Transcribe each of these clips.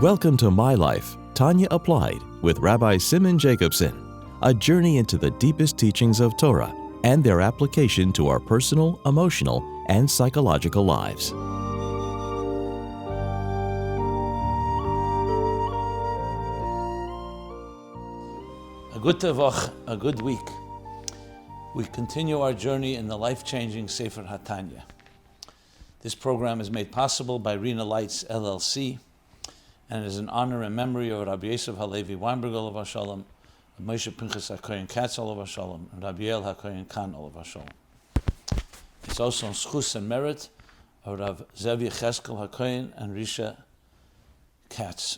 Welcome to My Life, Tanya Applied, with Rabbi Simon Jacobson, a journey into the deepest teachings of Torah and their application to our personal, emotional, and psychological lives. A good tevach, a good week. We continue our journey in the life-changing Sefer HaTanya. This program is made possible by Rena Lights LLC, and it is in honor and memory of Rabbi Yosef Halevi Weinberg Olav Hashalom, Moshe Pinchas HaKoyen Katz Olav Hashalom, and Rabbi El HaKoyen Khan Olav Hashalom. It's also in schus and merit of Rav Zev Yecheskel HaKoyen and Risha Katz,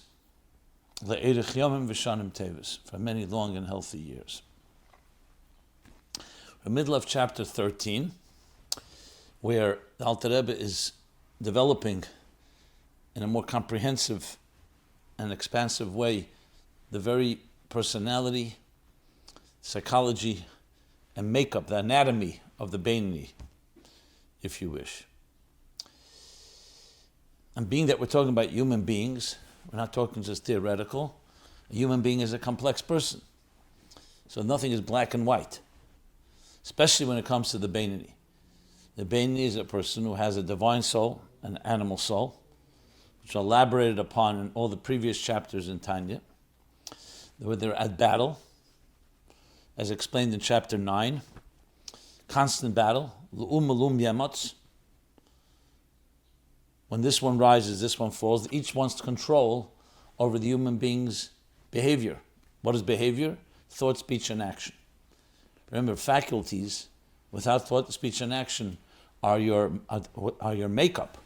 Le'erich Yomim V'shanim Tevis, for many long and healthy years. We're in the middle of chapter 13, where the Alter Rebbe is developing in a more comprehensive and expansive way the very personality, psychology, and makeup, the anatomy of the Benoni, if you wish. And being that we're talking about human beings, we're not talking just theoretical. A human being is a complex person. So nothing is black and white, especially when it comes to the Benoni. The Benoni is a person who has a divine soul, an animal soul, which are elaborated upon in all the previous chapters in Tanya, where they're at battle, as explained in chapter 9, constant battle, l'um l'um yemotz. When this one rises, this one falls, each wants control over the human being's behavior. What is behavior? Thought, speech, and action. Remember, faculties without thought, speech, and action are your makeup.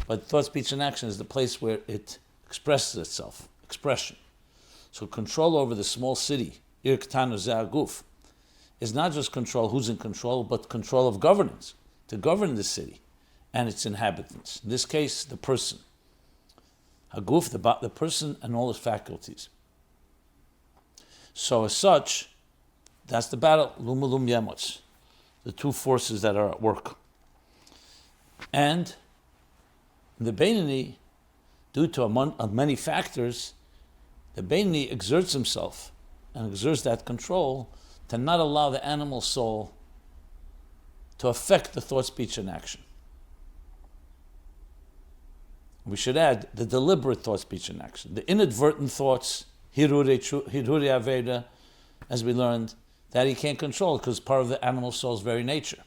But thought, speech, and action is the place where it expresses itself, expression. So control over the small city, Ir Ktanu Ze'aguf, is not just control who's in control, but control of governance, to govern the city and its inhabitants. In this case, the person. Haguf, the person and all his faculties. So as such, that's the battle, Lum Lum Yemotz, the two forces that are at work. And the Benoni, due to many factors, the Benoni exerts himself and exerts that control to not allow the animal soul to affect the thought, speech, and action. We should add the deliberate thought, speech, and action. The inadvertent thoughts, hiruri aveda, as we learned, that he can't control because part of the animal soul's very nature.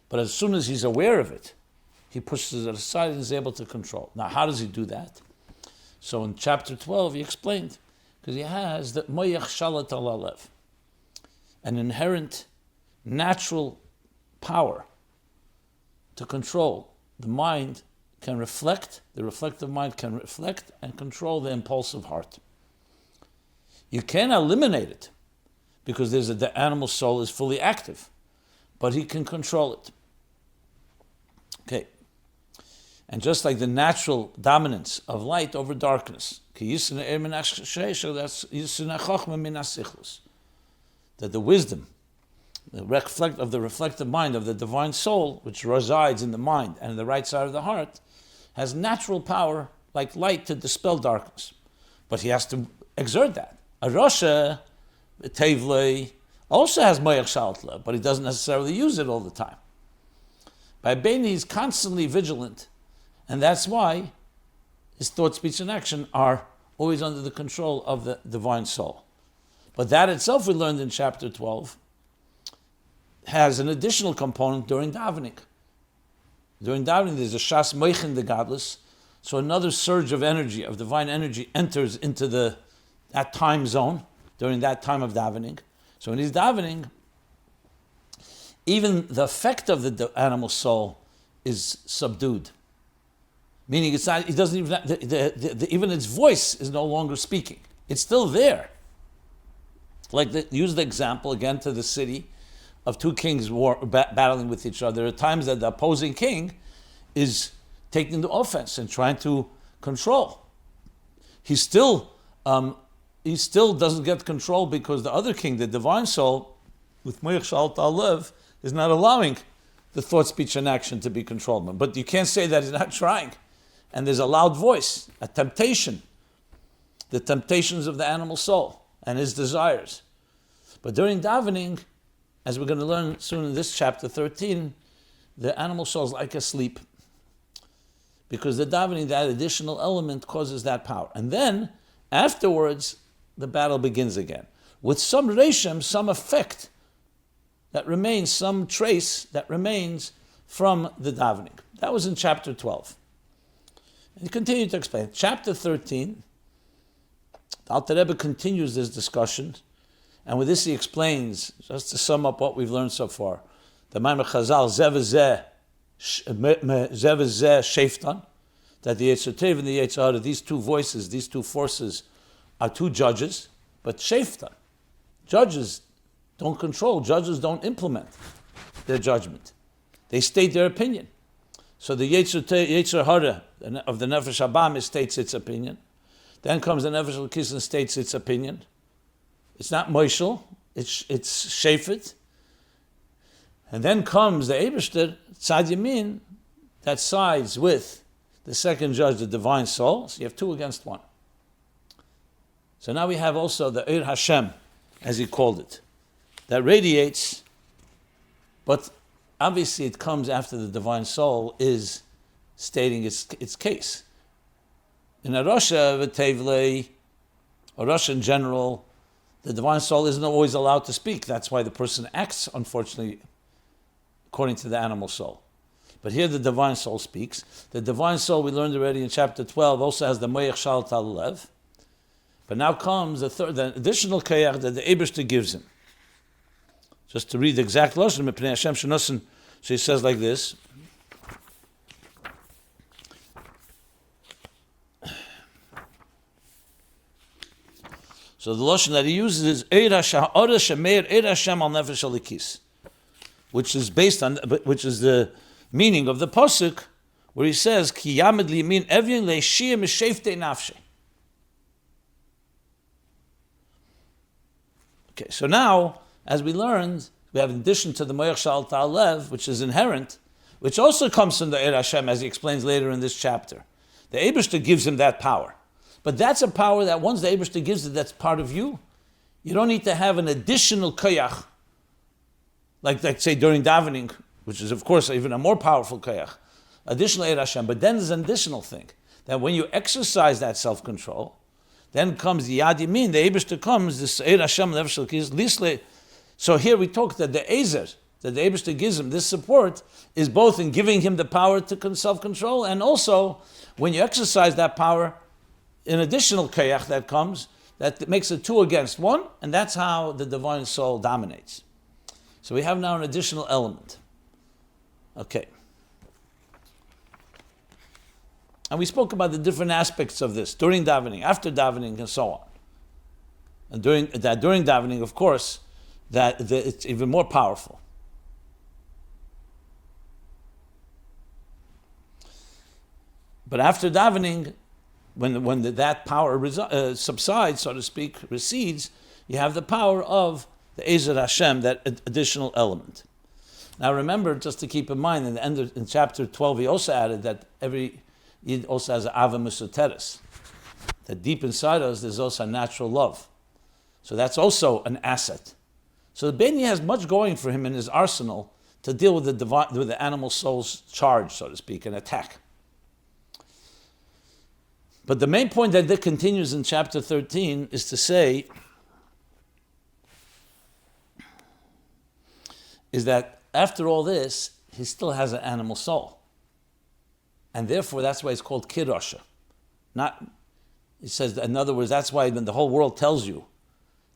But as soon as he's aware of it, he pushes it aside and is able to control. Now, how does he do that? So in chapter 12, he explained, because he has the moyach shalat alalev, an inherent, natural power to control. The mind can reflect, the reflective mind can reflect and control the impulsive heart. You can eliminate it, because the animal soul is fully active, but he can control it. Okay. And just like the natural dominance of light over darkness, that the wisdom, the reflective mind of the divine soul, which resides in the mind and the right side of the heart, has natural power like light to dispel darkness. But he has to exert that. A Rasha, Tevlei, also has Moyach Shaltla, but he doesn't necessarily use it all the time. By Benoni, he's constantly vigilant, and that's why his thought, speech, and action are always under the control of the divine soul. But that itself, we learned in chapter 12, has an additional component during davening. During davening, there's a shas moichin the godless, so another surge of energy, of divine energy, enters into that time zone during that time of davening. So when he's davening, even the effect of the animal soul is subdued. Meaning it's not, it doesn't even, even its voice is no longer speaking. It's still there. Use the example again to the city of two kings battling with each other. There are times that the opposing king is taking the offense and trying to control. He still doesn't get control because the other king, the divine soul, with Moyach Shalt Alev, is not allowing the thought, speech, and action to be controlled. But you can't say that he's not trying. And there's a loud voice, a temptation the temptations of the animal soul and his desires. But during davening, as we're going to learn soon in this chapter 13, the animal soul is like asleep. Because the davening, that additional element, causes that power. And then, afterwards, the battle begins again. With some reshem, some effect that remains, some trace that remains from the davening. That was in chapter 12. And he continued to explain. Chapter 13, the Alter Rebbe continues this discussion, and with this he explains, just to sum up what we've learned so far, the Maimer Chazal, Zeh Sheftan, that the Yetzer Tov and the Yetzer Hara, these two voices, these two forces, are two judges, but Sheftan, judges don't control, judges don't implement their judgment. They state their opinion. So the Yetzer Hara of the Nefesh Habam states its opinion. Then comes the Nefesh Elokis and states its opinion. It's not Moishel, it's Shefet. And then comes the Eibishter, Tzad Yamin, that sides with the second judge, the divine soul. So you have two against one. So now we have also the Ir Hashem, as he called it, that radiates, but obviously it comes after the divine soul is stating its case. In a Rasha v'Tevlei, or Rasha in general, the divine soul isn't always allowed to speak. That's why the person acts, unfortunately, according to the animal soul. But here the divine soul speaks. The divine soul, we learned already in chapter 12, also has the Moyach Shal Tal Lev. But now comes the additional kayach that the Eibishter gives him. Just to read the exact lashon, Mipnei Hashem Shenosen, so he says like this. So the lashon that he uses is Eir Hashem, Ora Shemeir Eir Hashem al Nefesh Elikis, which is based on, which is the meaning of the pasuk, where he says, Ki Yamed Limin Evyin Leishiyah Misheftei Nafshe. Okay, so now, as we learned, we have in addition to the Moyach Shal Tal Lev, which is inherent, which also comes from the Eir Hashem, as he explains later in this chapter. The Eibishter gives him that power. But that's a power that once the Eibishter gives it, that's part of you. You don't need to have an additional koyach, like say during davening, which is of course even a more powerful koyach, additional Eir Hashem. But then there's an additional thing, that when you exercise that self-control, then comes the Yad Yamin, the Eibishter comes, this Eir Hashem, Lisle. So here we talk that the Ezer, that the Eibishter gives him, this support, is both in giving him the power to self-control, and also when you exercise that power, an additional kayach that comes, that makes it 2 against 1, and that's how the divine soul dominates. So we have now an additional element. Okay. And we spoke about the different aspects of this, during davening, after davening, and so on. And during davening, of course, that it's even more powerful. But after davening, when that power subsides, so to speak, recedes, you have the power of the Ezer Hashem, that additional element. Now remember, just to keep in mind, in chapter 12, he also added that every Yid also has an Ava Mesoteres, that deep inside us there's also a natural love. So that's also an asset. So the Benoni has much going for him in his arsenal to deal with the animal soul's charge, so to speak, an attack. But the main point that continues in chapter 13 is to say is that after all this, he still has an animal soul. And therefore, that's why it's called Kirosha. He says, in other words, that's why when the whole world tells you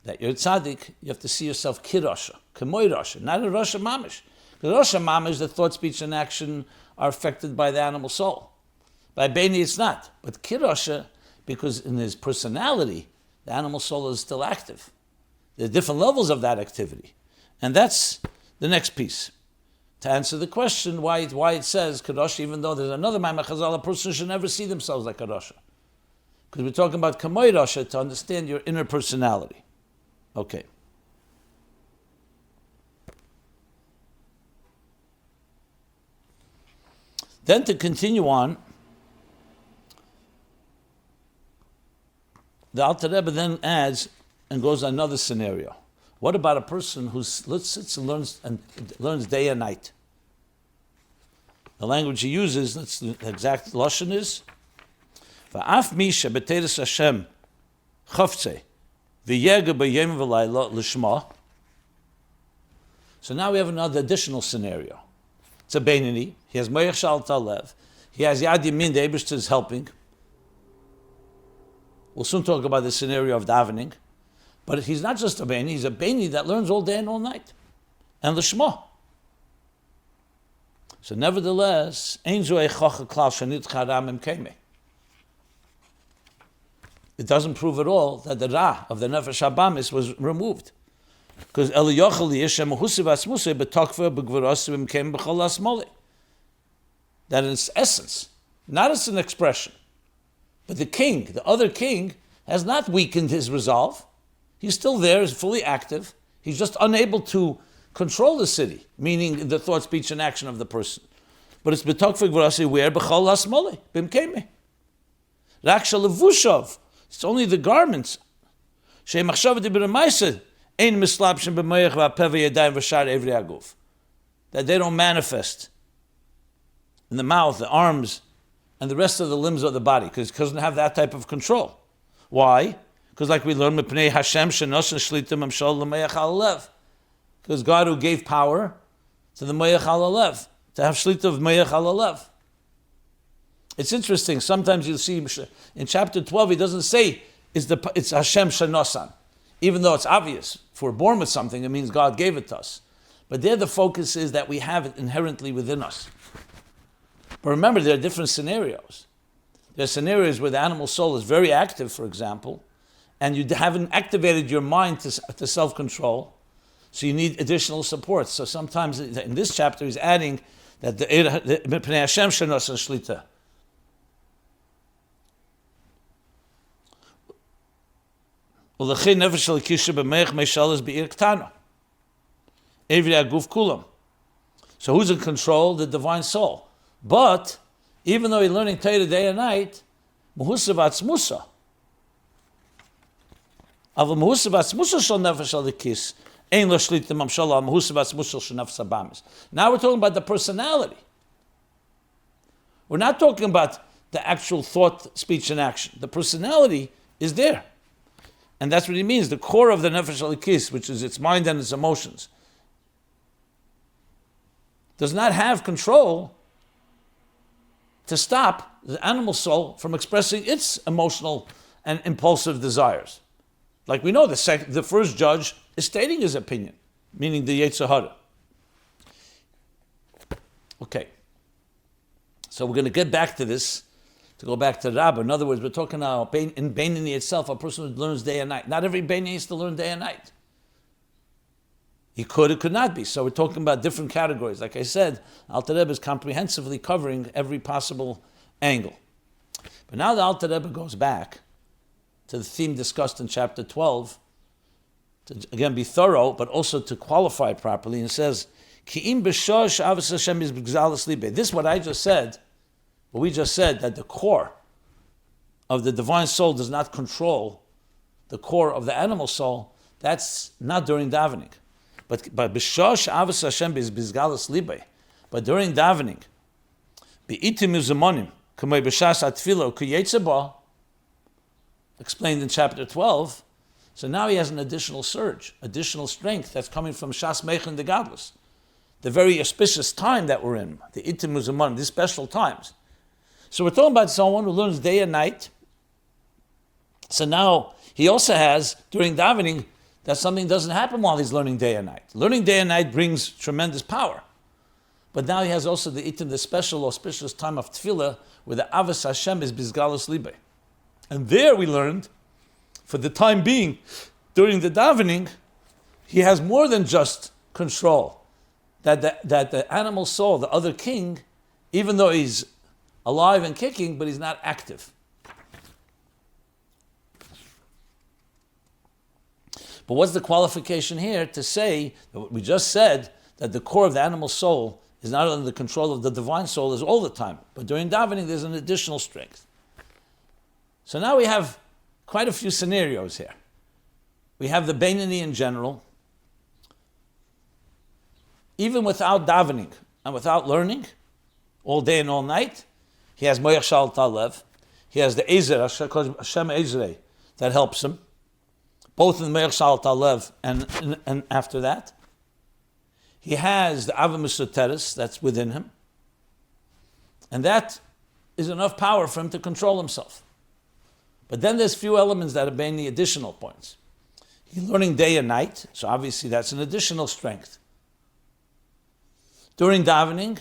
that you're tzaddik, you have to see yourself Kirosha, Kemoy Rosha, not a Rosha Mamish. Because Rosha Mamish, the thought, speech, and action are affected by the animal soul. By Benoni, it's not. But Kirosha, because in his personality, the animal soul is still active. There are different levels of that activity. And that's the next piece. To answer the question why it says Kirosha, even though there's another Maimer Chazal, a person should never see themselves like Kirosha. Because we're talking about Kamoy Rosha to understand your inner personality. Okay. Then to continue on, the Alter Rebbe then adds and goes to another scenario. What about a person who sits and learns day and night? The language he uses, that's the exact lashon is, Va'af misha b'teres Hashem chaftzeh v'yega b'yem v'layla l'shma. So now we have another additional scenario. It's a Benoni. He has Moyach Shal Talev. He has Yad Yamin, the Eibishter is helping. We'll soon talk about the scenario of davening. But he's not just a Benoni, he's a Benoni that learns all day and all night. And l'shma. So nevertheless, it doesn't prove at all that the Ra of the Nefesh Habamis was removed. Because that in its essence, not as an expression, but the other king, has not weakened his resolve. He's still there, he's fully active. He's just unable to control the city, meaning the thought, speech, and action of the person. But it's betokfik v'rasi where b'chol hasmole b'mkeme. Raksha levushav. It's only the garments. Shei machshav d'b'remaisa ein mislapshin b'mayach v'apeva yadayim v'shar evri aguf. That they don't manifest in the mouth, the arms, and the rest of the limbs of the body, because it doesn't have that type of control. Why? Because like we learned, mipnei Hashem shenoshen shlitim amshol l'mayach ha'alev. Because God who gave power to the Mayach Halalev, to have Shlita of Mayach Halalev. It's interesting, sometimes you'll see in chapter 12, he doesn't say it's Hashem Shenosan, even though it's obvious. If we're born with something, it means God gave it to us. But there the focus is that we have it inherently within us. But remember, there are different scenarios. There are scenarios where the animal soul is very active, for example, and you haven't activated your mind to self-control. So you need additional support. So sometimes in this chapter he's adding that the Mipnei Hashem shenos and shlita. Ulachin nefesh l'kisha b'meich meishalas b'ir ktana. Evri aguf kulam. So who's in control? The divine soul. But even though he's learning Torah day and night, muhusav atzmusa. Aval muhusav atzmusa shal nefesh l'kis. Now we're talking about the personality. We're not talking about the actual thought, speech, and action. The personality is there. And that's what he means. The core of the Nefesh Elikis, which is its mind and its emotions, does not have control to stop the animal soul from expressing its emotional and impulsive desires. Like we know, the first judge is stating his opinion, meaning the Yetzer Hara. Okay. So we're going to get back to this, to go back to Rabbah. In other words, we're talking now in Benoni itself, a person who learns day and night. Not every Benoni needs to learn day and night. It could not be. So we're talking about different categories. Like I said, Alter Rebbe is comprehensively covering every possible angle. But now the Alter Rebbe goes back to the theme discussed in chapter 12, to again be thorough, but also to qualify properly, and says, Ki'im b'shosh avos Hashem is b'gzalas libe. This is what I just said, what we just said, that the core of the divine soul does not control the core of the animal soul. That's not during davening. But b'shosh avos Hashem is b'gzalas libe. But during davening, be'itim uzamonim, k'may b'shas atfilo k'yetzeba, explained in chapter 12, so now he has an additional surge, additional strength that's coming from Shas Meichen the Godless. The very auspicious time that we're in, the Itim Uzaman, these special times. So we're talking about someone who learns day and night. So now he also has, during davening, that something doesn't happen while he's learning day and night. Learning day and night brings tremendous power. But now he has also the Itim, the special auspicious time of Tefillah, where the Avos Hashem is Bizgalus Libe. And there we learned, for the time being, during the davening, he has more than just control. That the animal soul, the other king, even though he's alive and kicking, but he's not active. But what's the qualification here to say that what we just said, that the core of the animal soul is not under the control of the divine soul is all the time, but during davening there's an additional strength. So now we have quite a few scenarios here. We have the Benoni in general. Even without davening and without learning, all day and all night, he has Moyach Shal Talev. He has the Ezer, Hashem Ezrei, that helps him, both in the Moyach Shal Talev and after that. He has the Ava Mesoteres that's within him. And that is enough power for him to control himself. But then there's few elements that are being the additional points. He's learning day and night, so obviously that's an additional strength. During davening,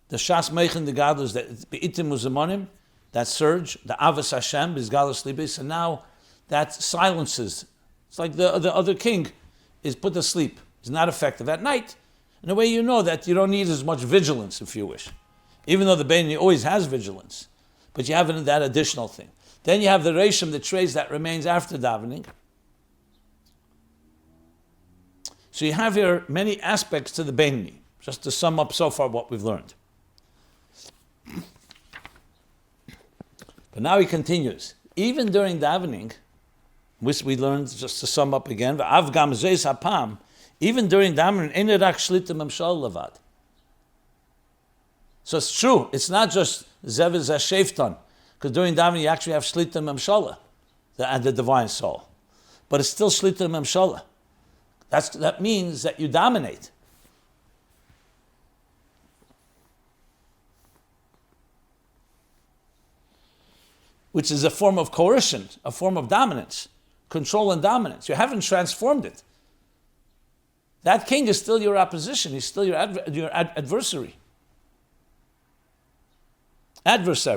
the Shas Meichen, the Gadlus, the Be'itim Uzamonim, that surge, the Avas Hashem, Bizgalus Libis, and now that silences. It's like the other king is put to sleep. It's not effective at night. In a way, you know that you don't need as much vigilance, if you wish. Even though the Benoni always has vigilance, but you have that additional thing. Then you have the Reishim, the trace that remains after davening. So you have here many aspects to the Benoni, just to sum up so far what we've learned. But now he continues. Even during davening, which we learned, just to sum up again, even during davening, so it's true, it's not just Zeviz HaShefton, because during davening you actually have Shlita Memshala, the divine soul. But it's still Shlita Memshala. That means that you dominate. Which is a form of coercion, a form of dominance, control and dominance. You haven't transformed it. That king is still your opposition. He's still your adversary.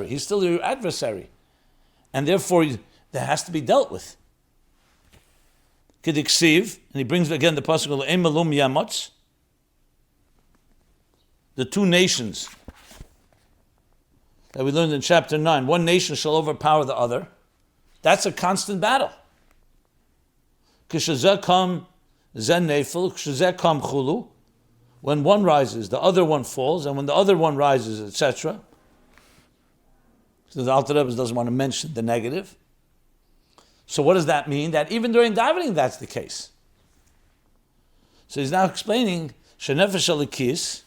He's still your adversary. And therefore, that has to be dealt with. Kediksiv, and he brings again the pasuk of Emelum Yamotz, the two nations that we learned in chapter 9. One nation shall overpower the other. That's a constant battle. When one rises, the other one falls, and when the other one rises, etc. So the Alter Rebbe doesn't want to mention the negative. So what does that mean? That even during davening, that's the case. So he's now explaining Shenefesh Alikis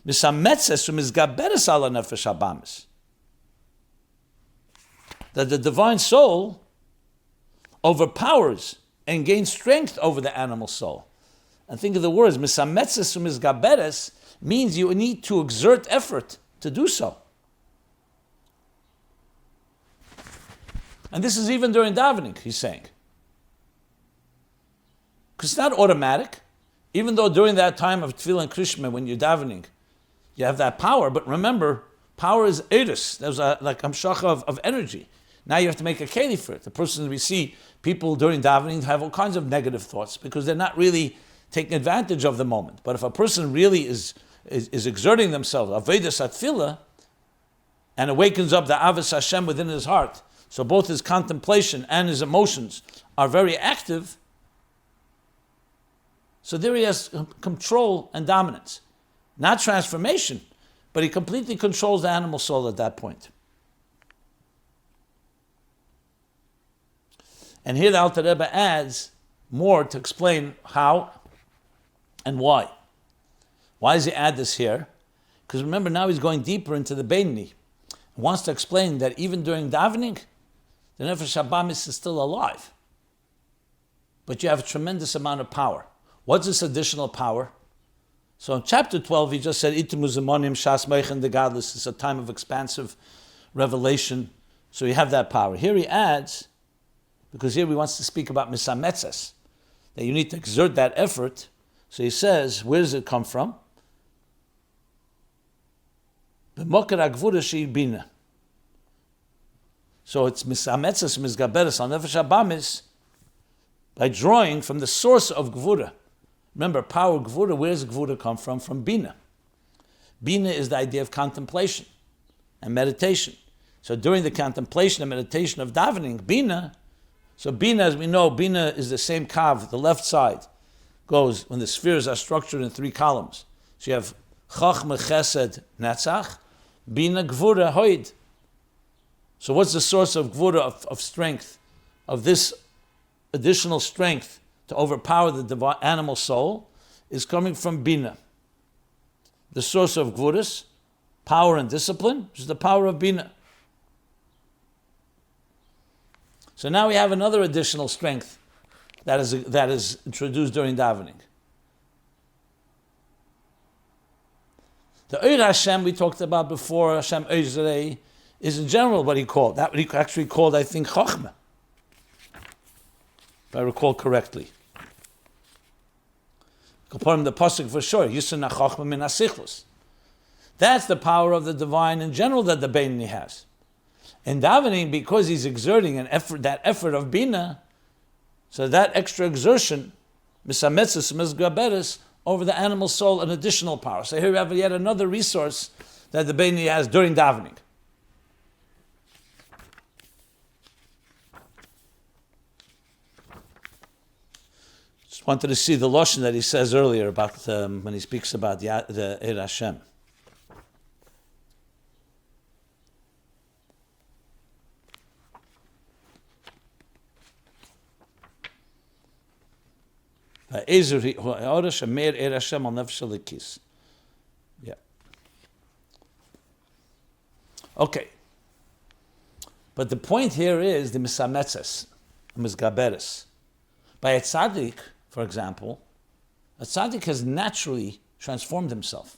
Misametzes Umizgaberes Ala Nefesh Habamis, that the divine soul overpowers and gains strength over the animal soul. And think of the words Misametzes Umizgaberes means you need to exert effort to do so. And this is even during davening, he's saying. Because it's not automatic. Even though during that time of Tefillah and Krishma, when you're davening, you have that power. But remember, power is Edison. There's like Amshacha of energy. Now you have to make a keli for it. The person, we see people during davening have all kinds of negative thoughts because they're not really taking advantage of the moment. But if a person really is exerting themselves, Avedis Atfila, and awakens up the Avos Hashem within his heart, so both his contemplation and his emotions are very active, so there he has control and dominance. Not transformation, but he completely controls the animal soul at that point. And here the Alter Rebbe adds more to explain how and why. Why does he add this here? Because remember, now he's going deeper into the Benoni. He wants to explain that even during davening, the Nefesh Habamis is still alive. But you have a tremendous amount of power. What's this additional power? So in chapter 12, he just said, Itim Uzamonim Shas Meichen the Godless. It's a time of expansive revelation. So you have that power. Here he adds, because here he wants to speak about Misametzes, that you need to exert that effort. So he says, where does it come from? B'moker ha'gvura she'ibina. So it's Misametzes, Mizgaberes, al Nefesh Habamis, by drawing from the source of Gvura. Remember, power Gvura, where does Gvura come from? From Bina. Bina is the idea of contemplation and meditation. So during the contemplation and meditation of davening, Bina, so Bina, as we know, Bina is the same kav, the left side goes, when the spheres are structured in 3 columns. So you have Chachma, Chesed, Netzach, Bina, Gvura, Hoid. So what's the source of gvura, of strength, of this additional strength to overpower the divine animal soul? Is coming from bina. The source of gvuras, power and discipline, is the power of bina. So now we have another additional strength that is introduced during davening. The Eir Hashem we talked about before, Hashem Eir, is in general what he called. That what he actually called, I think, Chochmah, if I recall correctly. Comparing the pasuk for sure, Yisna Chochmah min Hasichlos. That's the power of the divine in general that the Benoni has. In davening, because he's exerting an effort, that effort of bina, so that extra exertion, misametzes misgaberes, over the animal soul, an additional power. So here we have yet another resource that the Benoni has during davening. Just wanted to see the lashon that he says earlier about when he speaks about the Eir Hashem. Yeah. Okay. But the point here is the misametzes, misgaberes. By a tzaddik, for example, a tzaddik has naturally transformed himself.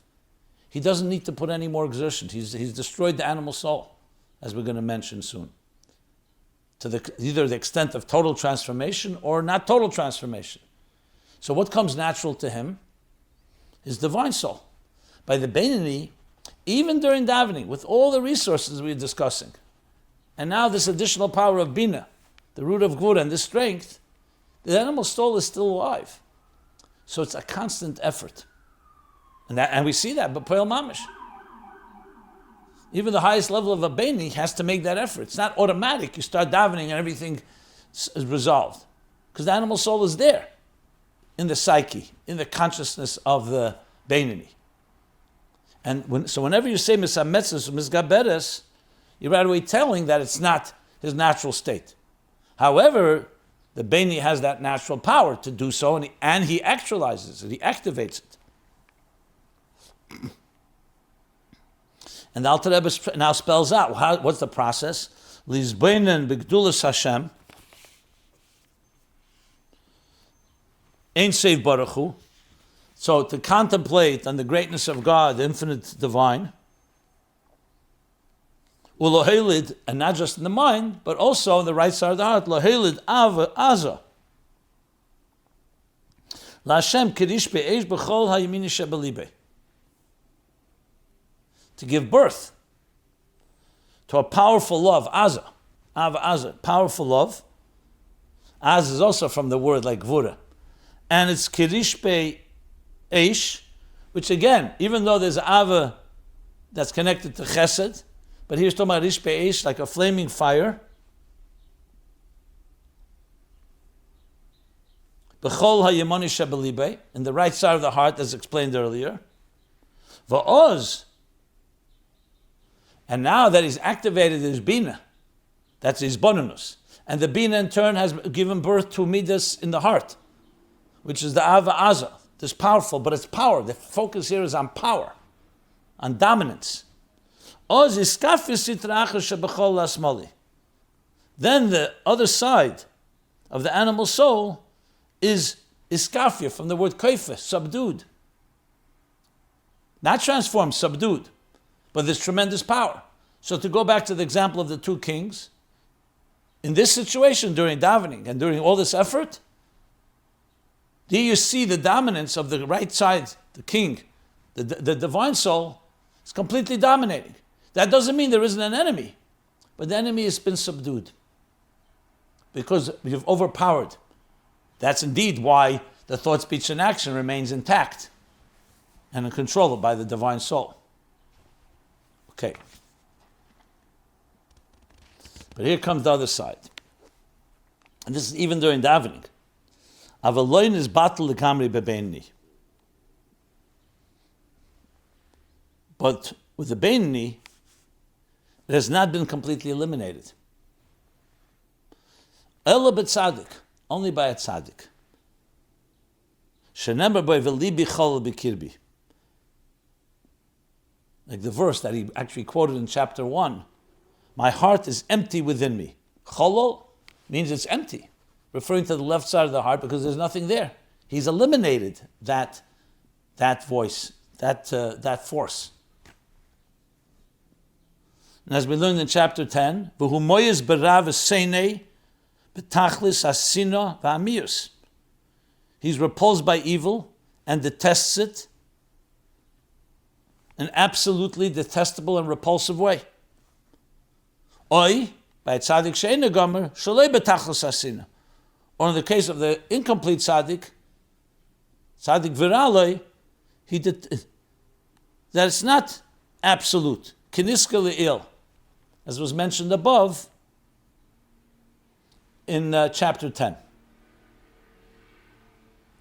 He doesn't need to put any more exertion. He's destroyed the animal soul, as we're going to mention soon, to either the extent of total transformation or not total transformation. So what comes natural to him is divine soul. By the Benoni, even during davening, with all the resources we're discussing, and now this additional power of bina, the root of gvura and this strength, the animal soul is still alive. So it's a constant effort. And we see that, but Poel Mamish. Even the highest level of a Benoni has to make that effort. It's not automatic. You start davening and everything is resolved. Because the animal soul is there, in the psyche, in the consciousness of the Benoni. And so whenever you say misametzes or misgaberes, you're right away telling that it's not his natural state. However, the Benoni has that natural power to do so, and he actualizes it, he activates it. And the Alter Rebbe now spells out what's the process. Lizbeinen b'gdulas Hashem, Ein Sev Baruch Hu. So to contemplate on the greatness of God, the infinite divine, Ulohelid, and not just in the mind, but also on the right side of the heart, Lohelid Ava Aza. LaHashem Kirish Be'esh B'chol HaYemini Shebelibe. To give birth to a powerful love, Aza. Ava Aza, powerful love. Az is also from the word like Gvura. And it's Kirish Be'esh, which again, even though there's Ava that's connected to Chesed, but here's talking about Rish Be'esh, like a flaming fire. B'chol ha'yemoni shebelibe, in the right side of the heart, as explained earlier. Va'oz, and now that he's activated his bina, that's his bonus, and the bina in turn has given birth to midas in the heart, which is the ava aza, this powerful, but it's power. The focus here is on power, on dominance. Then the other side of the animal soul is iskafia, from the word kaifa, subdued. Not transformed, subdued. But there's tremendous power. So to go back to the example of the two kings, in this situation during davening and during all this effort, do you see the dominance of the right side, the king, the divine soul, is completely dominating. That doesn't mean there isn't an enemy, but the enemy has been subdued because you've overpowered. That's indeed why the thought, speech, and action remains intact and controlled by the divine soul. Okay. But here comes the other side. And this is even during davening. Avaloin is batal lekamri bebenni. But with the Benoni, It has not been completely eliminated. Ela b'tzadik, only by a tzaddik. Shenemar by v'libi chol b'kirbi. Like the verse that he actually quoted in chapter 1. My heart is empty within me. Cholol means it's empty, referring to the left side of the heart because there's nothing there. He's eliminated that voice, that force. And as we learned in chapter 10, v'hu moyes berav eseinei b'tachlis asina v'amius. He's repulsed by evil and detests it in an absolutely detestable and repulsive way. Oi, by tzaddik she'eino gomer, shalei b'tachlis asina. Or in the case of the incomplete tzaddik viraloi, that it's not absolute. Kiniska le'il, as was mentioned above in chapter 10.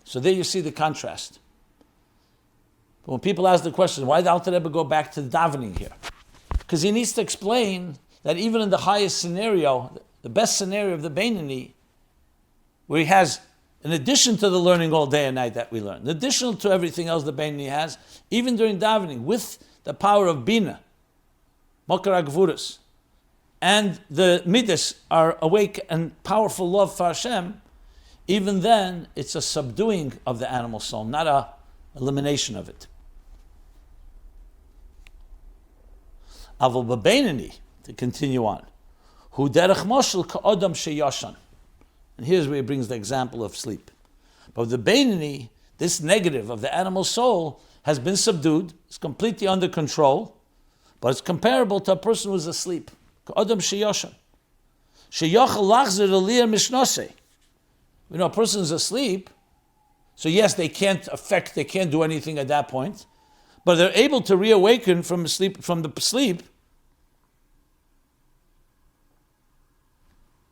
So there you see the contrast. But when people ask the question, why did Alter Rebbe go back to davening here? Because he needs to explain that even in the highest scenario, the best scenario of the Benoni, where he has, in addition to the learning all day and night that we learn, in addition to everything else the Benoni has, even during davening, with the power of Bina, Mokar HaGvuras, and the Midas are awake and powerful love for Hashem, even then it's a subduing of the animal soul, not a elimination of it. Avol b'Benoni, to continue on, hu derech moshel ka'odam sheyashan. And here's where he brings the example of sleep. But the Benoni, this negative of the animal soul, has been subdued, it's completely under control, but it's comparable to a person who's asleep. Ka'odam sheyashan. Sheyachal lachzer aliyah mishnaseh. You know, a person is asleep, so yes, they can't do anything at that point, but they're able to reawaken from the sleep.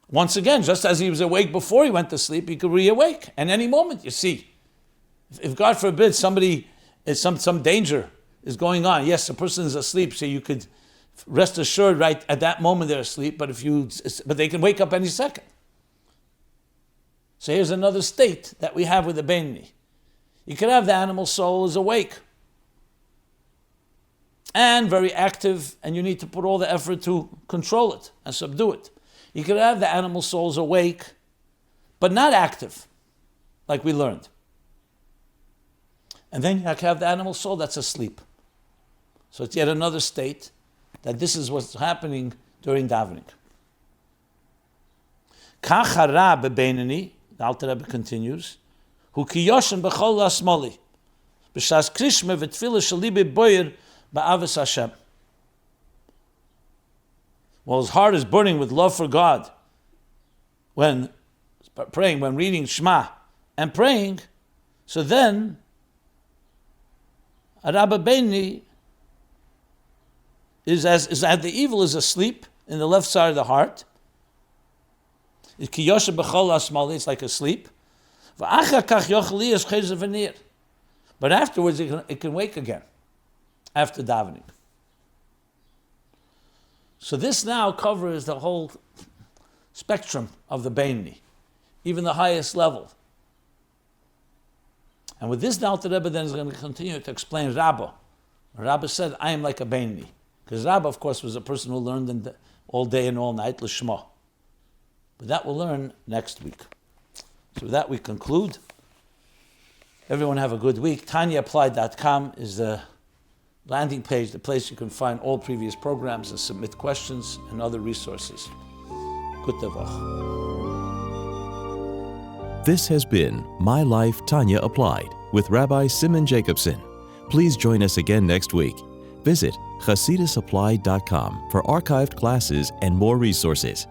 Once again, just as he was awake before he went to sleep, he could reawake. And any moment, you see, if God forbid somebody, some danger is going on, yes, a person is asleep, so you could rest assured right at that moment they're asleep, but they can wake up any second. So here's another state that we have with the Benoni. You could have the animal soul is awake and very active, and you need to put all the effort to control it and subdue it. You could have the animal souls awake, but not active, like we learned. And then you have the animal soul that's asleep. So it's yet another state that this is what's happening during davening. Kach hara bebenoni, the Alter Rebbe continues, hu ki yoshen b'chol lasmoli, b'shas krishme v'tfila shalibi boyer ba'avas Hashem. Well, his heart is burning with love for God when praying, when reading Shema and praying. So then, Rabbi Benoni is as the evil is asleep in the left side of the heart. It's like a sleep. But afterwards, it can wake again after davening. So this now covers the whole spectrum of the Benoni, even the highest level. And with this, the Alter Rebbe then is going to continue to explain Rabbah. Rabbah said, I am like a Benoni. Because Rabbah, of course, was a person who learned all day and all night, Lishma. But that we'll learn next week. So with that, we conclude. Everyone have a good week. TanyaApplied.com is the landing page, the place you can find all previous programs and submit questions and other resources. Good Tavach. This has been My Life, Tanya Applied with Rabbi Simon Jacobson. Please join us again next week. Visit ChasidusApplied.com for archived classes and more resources.